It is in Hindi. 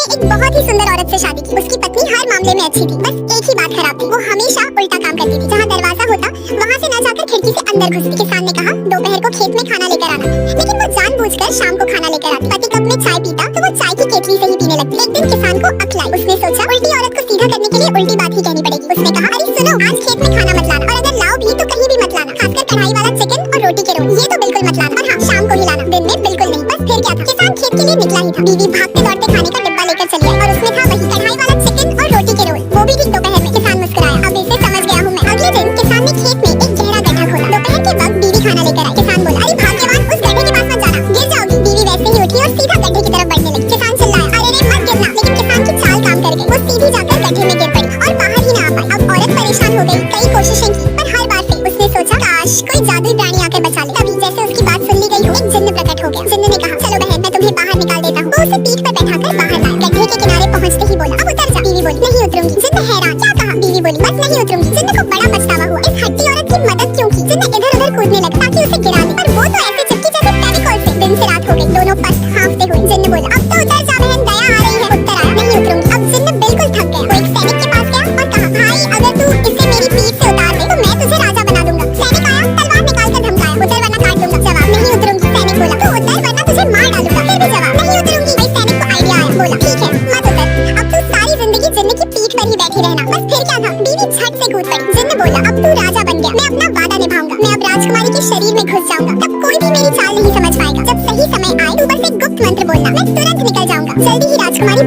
एक बहुत ही सुंदर औरत से शादी की। उसकी पत्नी हर मामले में अच्छी थी, बस एक ही बात खराब थी, वो हमेशा उल्टा काम करती थी। जहाँ दरवाजा होता वहाँ से न जाकर खिड़की से अंदर घुसती। किसान ने कहा दोपहर को खेत में खाना लेकर आना, लेकिन वो जानबूझकर शाम को खाना लेकर आती। पति कप में चाय पीता तो वो चाय की केतली से ही पीने लगती। एक दिन किसान को अक्ल आई। उसने सोचा उल्टी औरत को सीधा करने के लिए उल्टी बात ही कहनी पड़ेगी। उसने कहा अरे सुनो, आज खेत में खाना मत लाना, और अगर लाओ भी तो कहीं भी मत लाना, खासकर कढ़ाई वाला चिकन और रोटी के रोल, ये तो बिल्कुल मत लाना। और हाँ, शाम को ही लाना, दिन में बिल्कुल नहीं। बस फिर क्या था, किसान खेत के लिए निकला ही था। बीवी भागते दौड़ते खाने का डिब्बा लेकर चली आई और उसमें था वही कढ़ाई वाला चिकन और रोटी के रोल, वो भी ठीक दोपहर में। किसान मुस्कुराया, अब इसे समझ गया हूँ मैं। अगले दिन किसान ने खेत में एक गहरा गड्ढा खोला। दोपहर के वक्त बीवी खाना लेकर आई। किसान बोला अरे भाग्यवान, उस गड्ढे के पास मत जाना, गिर जाओगी। बीवी वैसे ही उठी और सीधा गड्ढे की तरफ बढ़ने लगी। किसान चिल्लाया अरे रे मत गिरना, लेकिन किसान की चाल काम कर गई। वो सीधी जाकर गड्ढे में गिर पड़ी और बाहर ही ना आ पाई। अब औरत परेशान हो गई, कई कोशिशें की, पर हर बार फेल। उसने सोचा काश कोई जादुई प्राणी आकर बचा ले। तभी जैसे उसकी बात सुन ली गई हो, एक जिन्न प्रकट हो गया। जिन्न ने कहा चलो बहन, मैं तुम्हें बाहर निकाल देता हूँ। वो उसे पीठ पर बैठाकर बाहर लाया। गड्ढे के किनारे पहुंचते ही बोला अब उतर जा। बीवी बोली नहीं उतरूंगी। जिन्न हैरान, क्या कहा? बीवी बोली बस नहीं उतरूंगी। जिन्न को बड़ा पछतावा हुआ, इस हट्टी औरत की मदद क्यों की। जिन्न इधर उधर कूदने लगा ताकि उसे गिरा दे, पर वो तो ऐसे चिपकी जैसे फेविकोल से। दिन से रात हो गई, दोनों पस्त हाँफते हुए। जिन्न बोला अब तो उतर जा बहन, दया आ रही है। उत्तर आया नहीं उतरूंगी। अब जिन्न बिल्कुल थक गया। वो एक सैनिक के पास गया और कहा भाई अगर तू इसे मेरी पीठ से उतार दे तो मैं तुझे राजा बना दूंगा। सैनिक आया, तलवार निकाल कर धमकाया, उतर वरना काट दूंगा। जवाब नहीं उतरूंगी। सैनिक बोला तो उतर वरना तुझे मार डालूंगा। फिर भी जवाब नहीं उतरूंगी। भाई सैनिक को आइडिया आया, बोला ठीक है मत उतर, अब तू सारी जिंदगी जिन्न की पीठ पर ही बैठी रहना। बस फिर क्या था, बीवी झट से कूद पड़ी। जिन्न बोला अब तू राजा बन गया, मैं अपना वादा निभाऊंगा। मैं अब राजकुमारी के शरीर में घुस जाऊंगा, तब कोई भी मेरी चाल नहीं समझ पाएगा। जब सही समय आए तो बस एक गुप्त मंत्र बोलना, मैं तुरंत निकल जाऊंगा। जल्दी ही राजकुमारी